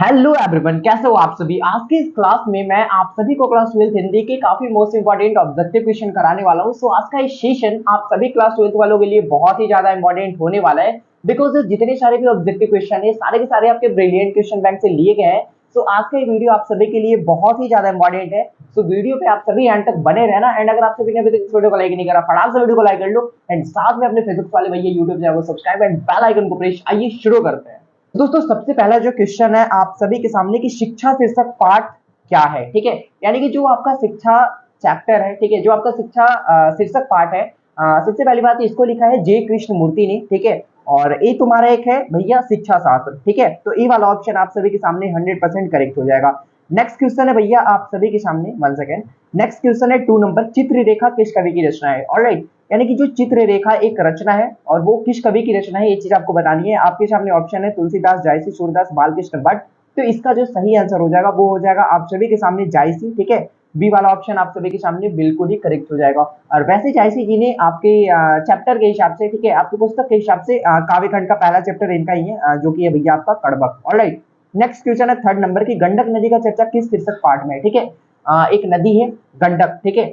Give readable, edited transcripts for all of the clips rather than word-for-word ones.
Hello everyone, कैसे हो आप सभी। आज की इस क्लास में मैं आप सभी को क्लास 12th हिंदी के काफी मोस्ट इंपॉर्टेंट ऑब्जेक्टिव क्वेश्चन कराने वाला हूं। सो आज का इस सेशन आप सभी क्लास 12th वालों के लिए बहुत ही ज्यादा इंपॉर्टेंट होने वाला है, बिकॉज जितने सारे भी ऑब्जेक्टिव क्वेश्चन है सारे के सारे आपके ब्रिलियंट क्वेश्चन बैंक से लिए गए हैं। सो आज का ये वीडियो आप सभी के लिए बहुत ही ज्यादा इंपॉर्टेंट है। सो वीडियो पे आप सभी एंड तक बने रहना। एंड अगर आप सभी ने अभी तक इस वीडियो को लाइक नहीं करा, फटाक से वीडियो को लाइक कर लो एंड साथ में अपने फेसबुक वाले भैया यूट्यूब चैनल को सब्सक्राइब एंड बेल आइकन को प्रेस। आइए शुरू करते हैं। दोस्तों सबसे पहला जो क्वेश्चन है आप सभी के सामने कि शिक्षा शीर्षक पाठ क्या है। ठीक है, यानी कि जो आपका शिक्षा चैप्टर है, ठीक है, जो आपका शिक्षा शीर्षक पाठ है, सबसे पहली बात इसको लिखा है जे कृष्ण मूर्ति ने। ठीक है, और ये तुम्हारा एक है भैया शिक्षा शास्त्र। ठीक है, तो ये वाला ऑप्शन आप सभी के सामने 100% करेक्ट हो जाएगा। नेक्स्ट क्वेश्चन है भैया आप सभी के सामने, 1 सेकेंड। नेक्स्ट क्वेश्चन है 2 नंबर, चित्र रेखा किस कवि की रचना है। ऑलराइट, यानी कि जो चित्र रेखा एक रचना है और वो किस कवि की रचना है ये चीज आपको बतानी है। आपके सामने ऑप्शन है तुलसीदास, जायसी, सूरदास, बालकृष्ण भट्ट। तो इसका जो सही आंसर हो जाएगा वो हो जाएगा आप सभी के सामने जायसी। ठीक है, बी वाला ऑप्शन आप सभी के सामने बिल्कुल ही करेक्ट हो जाएगा। और वैसे जायसी जी ने आपके चैप्टर के हिसाब से, ठीक है, आपकी पुस्तक के हिसाब से काव्यखंड का पहला चैप्टर इनका ही है, जो कि है भैया आपका कड़बक। ऑलराइट, नेक्स्ट क्वेश्चन है 3rd नंबर की गंडक नदी का चर्चा किस शीर्षक पाठ में है। ठीक है, एक नदी है गंडक, ठीक है,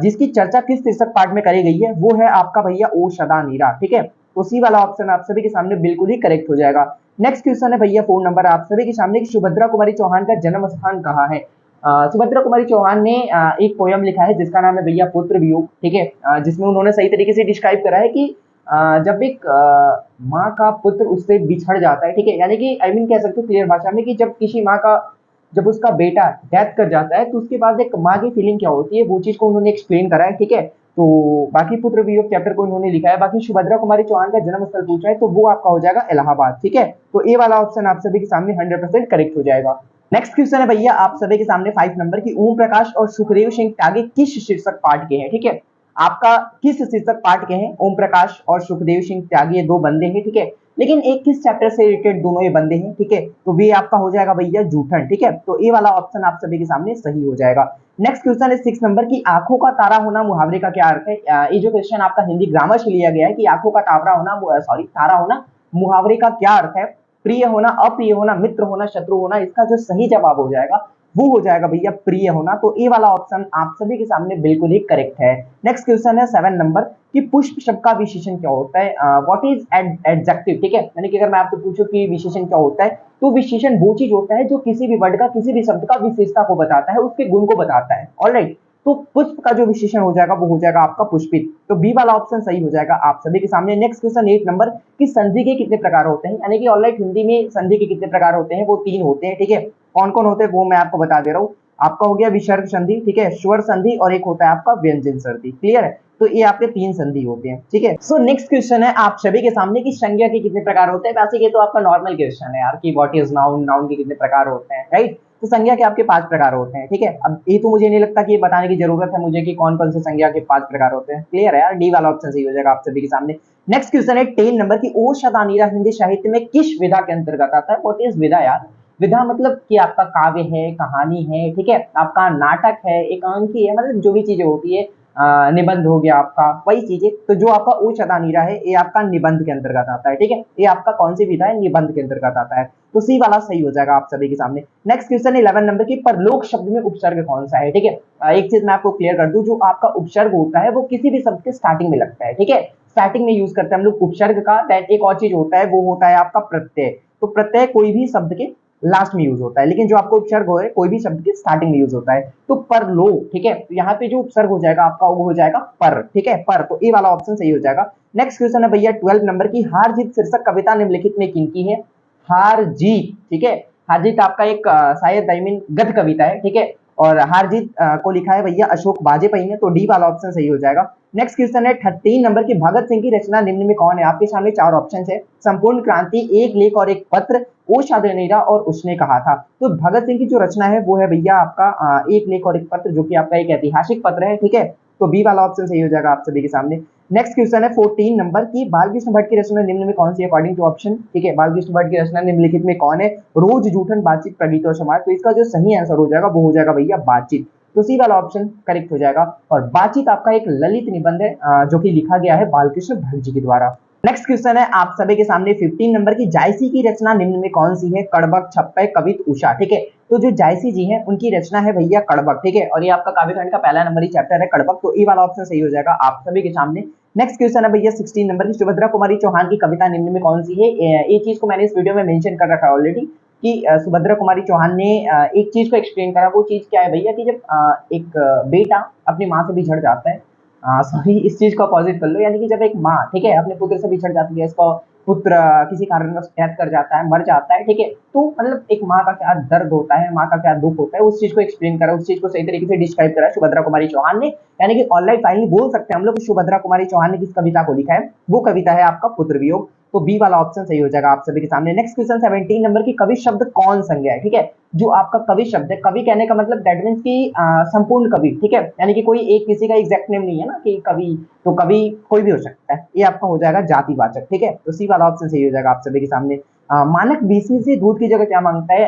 जिसकी चर्चा किस शीर्षक पाठ में करी गई है वो है आपका भैया ओ सदा नीरा। ठीक है, तो सी वाला ऑप्शन आप सभी के सामने बिल्कुल ही करेक्ट हो जाएगा। नेक्स्ट क्वेश्चन है भैया 4 नंबर आप सभी के सामने कि सुभद्रा कुमारी चौहान का जन्म स्थान कहाँ है। सुभद्रा कुमारी चौहान ने एक पोयम लिखा है जिसका नाम है भैया पुत्र वियोग। ठीक है, जिसमें उन्होंने सही तरीके से डिस्क्राइब करा है कि जब एक माँ का पुत्र उससे बिछड़ जाता है, ठीक है, यानी कि आई मीन कह सकते हो क्लियर भाषा में कि जब किसी माँ का, जब उसका बेटा डेथ कर जाता है तो उसके बाद एक माँ की फीलिंग क्या होती है वो चीज को उन्होंने एक्सप्लेन करा है। ठीक है, तो बाकी पुत्र वियोग चैप्टर को उन्होंने लिखा है। बाकी सुभद्रा कुमारी चौहान का जन्म स्थल पूछा है तो वो आपका हो जाएगा इलाहाबाद। ठीक है, तो ए वाला ऑप्शन आप सभी के सामने 100% करेक्ट हो जाएगा। नेक्स्ट क्वेश्चन है भैया आप सभी के सामने 5 नंबर की ओम प्रकाश और सुखदेव सिंह त्यागी किस शीर्षक पाठ के हैं। ठीक है, आपका किस शीर्षक पाठ के हैं ओम प्रकाश और सुखदेव सिंह त्यागी, ये 2 बंदे हैं। ठीक है, लेकिन एक किस चैप्टर से रिलेटेड दोनों ये बंदे हैं। ठीक है, तो वे आपका हो जाएगा भैया जूठन। ठीक है, तो ये वाला ऑप्शन आप सभी के सामने सही हो जाएगा। नेक्स्ट क्वेश्चन है 6 नंबर की आंखों का तारा होना मुहावरे का क्या अर्थ है। ये जो क्वेश्चन आपका हिंदी ग्रामर से लिया गया है कि आंखों का तारा होना, सॉरी तारा होना मुहावरे का क्या अर्थ है। प्रिय होना, अप्रिय होना, मित्र होना, शत्रु होना। इसका जो सही जवाब हो जाएगा वो हो जाएगा भैया प्रिय होना। तो ए वाला ऑप्शन आप सभी के सामने बिल्कुल ही करेक्ट है। नेक्स्ट क्वेश्चन है 7 नंबर कि पुष्प शब्द का विशेषण क्या होता है। What is adjective. ठीक है, यानी कि अगर मैं आपसे पूछूं कि विशेषण क्या होता है तो विशेषण वो चीज होता है जो किसी भी वर्ड का, किसी भी शब्द का विशेषता को बताता है, उसके गुण को बताता है। ऑलराइट, तो पुष्प का जो विशेषण हो जाएगा वो हो जाएगा आपका पुष्पित। तो बी वाला ऑप्शन सही हो जाएगा आप सभी के सामने। नेक्स्ट क्वेश्चन 8 नंबर कि संधि के कितने प्रकार होते हैं, यानी कि ऑलराइट हिंदी में संधि के कितने प्रकार होते हैं, वो 3 होते हैं। ठीक है, कौन कौन होते हैं वो मैं आपको बता दे रहा हूँ। आपका हो गया विसर्ग संधि, ठीक है, स्वर संधि और एक होता है आपका व्यंजन संधि। क्लियर है, तो ये आपके 3 संधि होते हैं। ठीक है, सो नेक्स्ट क्वेश्चन है आप सभी के सामने कि संज्ञा के कितने प्रकार होते हैं। वैसे ये तो आपका नॉर्मल क्वेश्चन है यार कि व्हाट इज नाउन, नाउन के कितने प्रकार होते हैं, राइट। तो संज्ञा के आपके 5 प्रकार होते हैं। ठीक है, अब ये तो मुझे नहीं लगता कि ये बताने की जरूरत है मुझे कि कौन कौन से संज्ञा के 5 प्रकार होते हैं। क्लियर है यार, डी वाला ऑप्शन सही हो जाएगा आप सभी के सामने। नेक्स्ट क्वेश्चन है 10 नंबर की ओ सदा नीरा हिंदी साहित्य में किस विधा के अंतर्गत आता है। व्हाट इज विधा यार। विधा मतलब कि आपका काव्य है, कहानी है, ठीक है, आपका नाटक है, एकांकी है, मतलब जो भी चीजें होती है, निबंध हो गया आपका, वही चीजें। तो जो आपका ओ सदा नीरा है ये आपका निबंध के अंतर्गत आता है। ठीक है, ये आपका कौन सी विधा है, निबंध के अंतर्गत आता है। तो सी वाला सही हो जाएगा आप सभी के सामने। नेक्स्ट क्वेश्चन 11 नंबर की परलोक शब्द में उपसर्ग कौन सा है। ठीक है, एक चीज मैं आपको क्लियर कर दूं, जो आपका उपसर्ग होता है वो किसी भी शब्द के स्टार्टिंग में लगता है। ठीक है, स्टार्टिंग में यूज करते हैं हम लोग उपसर्ग का। दैन एक और चीज होता है वो होता है आपका प्रत्यय। तो प्रत्यय कोई भी शब्द के लास्ट में यूज होता है, लेकिन जो आपको उपसर्ग हो है कोई भी शब्द के स्टार्टिंग में यूज होता है। तो पर लो, ठीक है, तो यहाँ पे जो उपसर्ग हो जाएगा आपका वो हो जाएगा पर। ठीक है, पर, तो ए वाला ऑप्शन सही हो जाएगा। नेक्स्ट क्वेश्चन है भैया 12 नंबर की हार जीत शीर्षक कविता निम्नलिखित में किनकी है। हार जीत, ठीक है, हार जीत आपका एक शायद आई मीन गद्य कविता है। ठीक है, और हार जीत को लिखा है भैया अशोक बाजेपई ने। तो डी वाला ऑप्शन सही हो जाएगा। नेक्स्ट क्वेश्चन है 13 नंबर की भगत सिंह की रचना निम्न में कौन है। आपके सामने 4 ऑप्शन है, संपूर्ण क्रांति, एक लेख और एक पत्र, ओ शादनीरा और उसने कहा था। तो भगत सिंह की जो रचना है वो है भैया आपका एक लेख और एक पत्र, जो कि आपका एक ऐतिहासिक पत्र है। ठीक है, तो बी वाला ऑप्शन सही हो जाएगा आप सभी के सामने। नेक्स्ट क्वेश्चन है 14 नंबर की बालकृष्ण भट्ट की रचना निम्न में कौन सी है अकॉर्डिंग टू ऑप्शन। ठीक है, बालकृष्ण भट्ट की रचना निम्नलिखित में कौन है। रोज जूठन, बातचीत, प्रगीत और समाज। तो इसका जो सही आंसर हो जाएगा वो हो जाएगा भैया बातचीत। तो सी वाला ऑप्शन करेक्ट हो जाएगा। और बातचीत आपका एक ललित निबंध है जो कि लिखा गया है बालकृष्ण भट्ट जी के द्वारा। नेक्स्ट क्वेश्चन है आप सभी के सामने 15 नंबर की, जायसी की रचना निम्न में कौन सी है? कड़बक, छप्पे, कवित, उषा। ठीक है, तो जो जायसी जी हैं उनकी रचना है भैया कड़बक। ठीक है, और ये आपका काव्यखंड का पहला नंबर ही चैप्टर है कड़बक, तो ए वाला ऑप्शन सही हो जाएगा आप सभी के सामने। नेक्स्ट क्वेश्चन है भैया 16 नंबर की, सुभद्रा कुमारी चौहान की कविता निम्न में कौन सी है? ये चीज को मैंने इस वीडियो में मेंशन कर रखा है ऑलरेडी कि सुभद्रा कुमारी चौहान ने एक चीज को एक्सप्लेन करा। वो चीज क्या है भैया कि जब एक बेटा अपनी माँ से बिछड़ जाता है, सॉरी इस चीज को अपोजिट कर लो, यानी कि जब एक माँ, ठीक है, अपने पुत्र से बिछड़ जाती है, इसका पुत्र किसी कारणवश डेथ कर जाता है, मर जाता है, ठीक है, तो मतलब एक माँ का क्या दर्द होता है, माँ का क्या दुख होता है, उस चीज को एक्सप्लेन करा, उस चीज को सही तरीके से डिस्क्राइब करा सुभद्रा कुमारी चौहान ने। यानी कि ऑनलाइन फाइनली बोल सकते हैं हम लोग कि सुभद्रा कुमारी चौहान ने किस कविता को लिखा है? वो कविता है आपका पुत्र वियोग, तो बी वाला ऑप्शन सही हो जाएगा आप सभी के सामने। नेक्स्ट क्वेश्चन 17 नंबर की, कवि शब्द कौन संज्ञा है? ठीक है, जो आपका कवि शब्द है, कवि कहने का मतलब दैट मीन्स की संपूर्ण कवि, ठीक है, यानी कि कोई एक किसी का एग्जैक्ट नेम नहीं है ना कि कवि, तो कवि कोई भी हो सकता है, ये आपका हो जाएगा जातिवाचक। ठीक है, तो सी वाला ऑप्शन सही हो जाएगा आप सभी के सामने। मानक बीसवीं से दूध की जगह क्या मांगता है?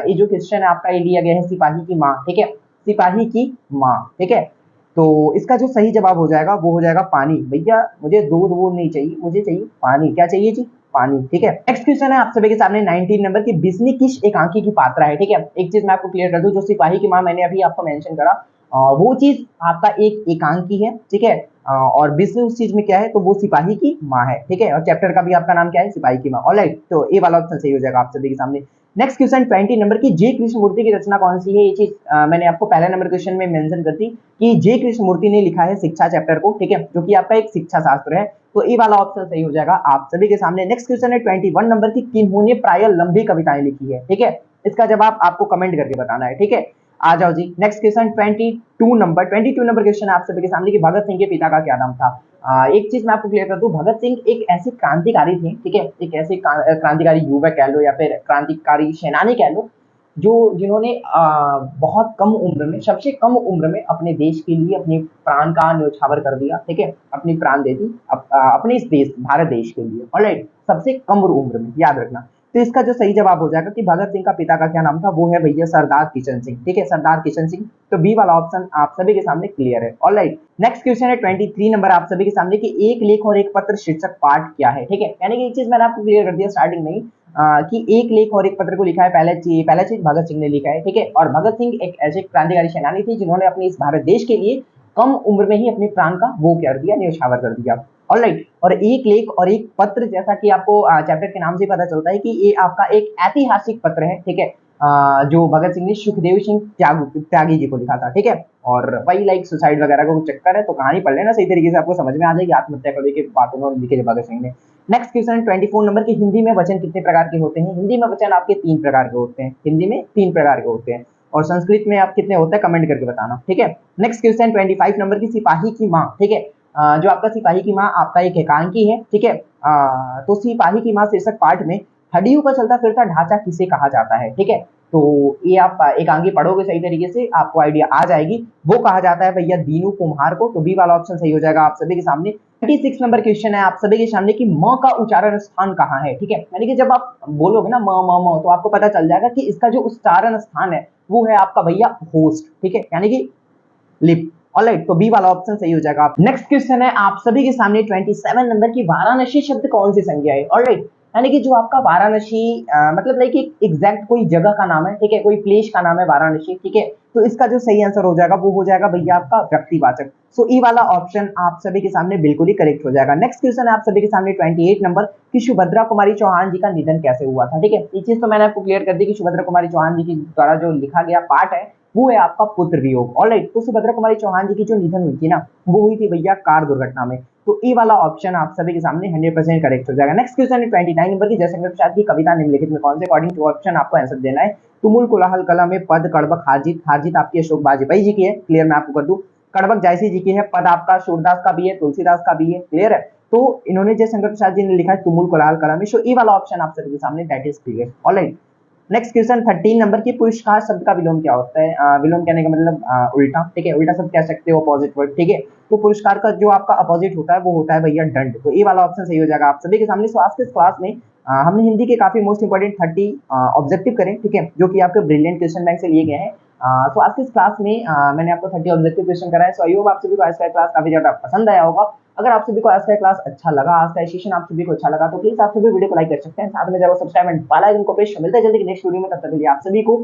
ये जो क्वेश्चन है आपका ये लिया गया है सिपाही की माँ। ठीक है, सिपाही की माँ। ठीक है, तो इसका जो सही जवाब हो जाएगा वो हो जाएगा पानी। भैया मुझे दूध वूध नहीं चाहिए, मुझे चाहिए पानी। क्या चाहिए जी? पानी। ठीक है, नेक्स्ट क्वेश्चन है आप सभी के सामने 19 नंबर की, बिस्नी किस एकांकी की पात्रा है? ठीक है, एक चीज मैं आपको क्लियर कर दूं, जो सिपाही की माँ मैंने अभी आपको मेंशन करा, वो चीज आपका एक एकांकी है। ठीक है, और बिस्नी उस चीज में क्या है? तो वो सिपाही की माँ है। ठीक है, और चैप्टर का भी आपका नाम क्या है? सिपाही की माँ। ऑलराइट, तो ए वाला ऑप्शन सही हो जाएगा आप सभी के सामने। नेक्स्ट क्वेश्चन 20 नंबर की, जे कृष्णमूर्ति की रचना कौन सी है? ये चीज मैंने आपको पहले नंबर क्वेश्चन में मेंशन कर दी कि जे कृष्णमूर्ति ने लिखा है शिक्षा चैप्टर को। ठीक है, जो कि आपका एक शिक्षा शास्त्र है, तो ए वाला ऑप्शन सही हो जाएगा आप सभी के सामने। नेक्स्ट क्वेश्चन है 21 नंबर की, किन्होंने प्राय लंबी कविताएं लिखी है? ठीक है, इसका जवाब आपको कमेंट करके बताना है। ठीक है, आ जाओ जी। नेक्स्ट क्वेश्चन 22 नंबर क्वेश्चन है आप सभी के सामने कि भगत सिंह के पिता का क्या नाम था? एक चीज मैं आपको क्लियर कर दूं, भगत सिंह एक ऐसे क्रांतिकारी थे, ठीक है, एक ऐसे क्रांतिकारी युवक कह लो या फिर क्रांतिकारी सेनानी कह लो, जो जिन्होंने बहुत कम उम्र में, सबसे कम उम्र में अपने देश के लिए अपने प्राण का न्यौछावर कर दिया। ठीक है, अपनी प्राण दे दी अपने इस देश भारत देश के लिए। ऑलराइट, सबसे कम उम्र में, याद रखना। तो इसका जो सही जवाब हो जाएगा कि भगत सिंह का पिता का क्या नाम था, वो है भैया सरदार किशन सिंह। ठीक है, सरदार किशन सिंह, तो बी वाला ऑप्शन आप सभी के सामने क्लियर है। ऑलराइट, नेक्स्ट क्वेश्चन है 23 नंबर आप सभी के सामने कि एक लेख और एक पत्र शीर्षक पाठ क्या है? ठीक है, यानी कि एक चीज मैंने आपको क्लियर कर दिया स्टार्टिंग में ही कि एक लेख और एक पत्र को लिखा है पहला चीज भगत सिंह ने लिखा है। ठीक है, और भगत सिंह एक ऐसे क्रांतिकारी सेनानी थे जिन्होंने अपने इस भारत देश के लिए कम उम्र में ही अपने प्राण का वो कर दिया, न्यौछावर कर दिया। ऑलराइट, और एक लेख और एक पत्र, जैसा कि आपको चैप्टर के नाम से पता चलता है कि ये आपका एक ऐतिहासिक पत्र है। ठीक है, जो भगत सिंह ने सुखदेव सिंह त्यागी जी को लिखा था। ठीक है, और वही लाइक सुसाइड वगैरह का कुछ चक्कर है, तो कहानी पढ़ लेना, सही तरीके से आपको समझ में आ जाएगी आत्महत्या को लेकर बातों में लिखे भगत सिंह ने। नेक्स्ट क्वेश्चन 24 नंबर की, हिंदी में वचन कितने प्रकार के होते हैं? हिंदी में वचन आपके 3 प्रकार के होते हैं, हिंदी में 3 प्रकार के होते हैं, और संस्कृत में आप कितने होते हैं कमेंट करके बताना। ठीक है, नेक्स्ट क्वेश्चन 25 नंबर की, सिपाही की माँ। ठीक है, जो आपका सिपाही की माँ आपका एक एकांकी है। ठीक है, तो सिपाही की माँ शीर्षक पाठ में हड्डियों का चलता फिरता ढांचा किसे कहा जाता है? ठीक है, तो ये आप एकांकी पढ़ोगे सही तरीके से आपको आइडिया आ जाएगी। वो कहा जाता है भैया दीनू कुम्हार को, तो बी वाला ऑप्शन सही हो जाएगा आप सभी के सामने। 36 नंबर क्वेश्चन है आप सभी के सामने कि म का उच्चारण स्थान कहाँ है? ठीक है, यानी कि जब आप बोलोगे ना म तो आपको पता चल जाएगा कि इसका जो उच्चारण स्थान है वो है आपका भैया होस्ट। ठीक है, यानी कि लिप। ऑलराइट, तो बी वाला ऑप्शन सही हो जाएगा। नेक्स्ट क्वेश्चन है आप सभी के सामने 27 नंबर की, वाराणसी शब्द कौन सी संज्ञा है? ऑलराइट, यानी कि जो आपका वाराणसी मतलब लाइक एक एग्जैक्ट कोई जगह का नाम है। ठीक है, कोई प्लेस का नाम है वाराणसी। ठीक है, तो इसका जो सही आंसर हो जाएगा वो हो जाएगा भैया आपका व्यक्तिवाचक। सो ई वाला ऑप्शन आप सभी के सामने बिल्कुल ही करेक्ट हो जाएगा। नेक्स्ट क्वेश्चन है आप सभी के सामने 28 नंबर की, सुभद्रा कुमारी चौहान जी का निधन कैसे हुआ था? ठीक है, ये चीज तो मैंने आपको क्लियर कर दी कि सुभद्रा कुमारी चौहान जी के द्वारा जो लिखा गया पाठ है वो है आपका पुत्र वियोग। ऑलराइट, तो सुभद्रा कुमारी चौहान जी की जो निधन हुई थी ना, वो हुई थी भैया कार दुर्घटना में। तो ए वाला ऑप्शन आप सभी के सामने 100% करेक्ट हो जाएगा। नेक्स्ट क्वेश्चन है 29 नंबर की, जयशंकर प्रसाद की कविता निम्नलिखित में कौन से? अकॉर्डिंग टू ऑप्शन आपको आंसर देना है। तुमुल कोलाहल कला में पद कड़बक हारजीत, हारजीत आपकी अशोक बाजपेयी जी की है, क्लियर मैं आपको कर दूं। कड़बक जायसी जी की है, पद आपका सूरदास का भी है, तुलसीदास का भी है, क्लियर है। तो इन्होंने जयशंकर प्रसाद जी ने लिखा है तुमुल कोलाहल कला में, सो ए वाला ऑप्शन आप सभी के सामने that is clear. Alright, next question 13 number की, पुरस्कार शब्द का विलोम क्या होता है? विलोम कहने का मतलब उल्टा। ठीक है, उल्टा शब्द कह सकते हो, अपोजिट वर्ड। ठीक है, तो पुरस्कार का जो आपका अपोजिट होता है वो होता है भैया दंड, तो ये वाला ऑप्शन सही हो जाएगा आप सभी के सामने। सो आज के क्लास में हमने हिंदी के काफी मोस्ट इंपोर्टेंट 30 ऑब्जेक्टिव करें, ठीक है, जो कि आपके ब्रिलियंट क्वेश्चन बैंक से लिए गए हैं। सो आज की इस क्लास में मैंने आपको 30 ऑब्जेक्टिव क्वेश्चन कराए। सो आई होप आप सभी को आज का क्लास काफी ज्यादा पसंद आया होगा। अगर आप सभी को आज का क्लास अच्छा लगा, आज का सेशन आप सभी को अच्छा लगा, तो प्लीज आप सभी वीडियो को लाइक कर सकते हैं, साथ में जरूर सब्सक्राइब एंड बेल आइकन को प्रेस। मिलते हैं जल्दी नेक्स्ट वीडियो में, तब तक के लिए आप सभी को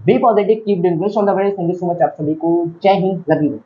be positive, keep doing best, all the best, thank you so much आप सभी को। जय हिंद, लव यू।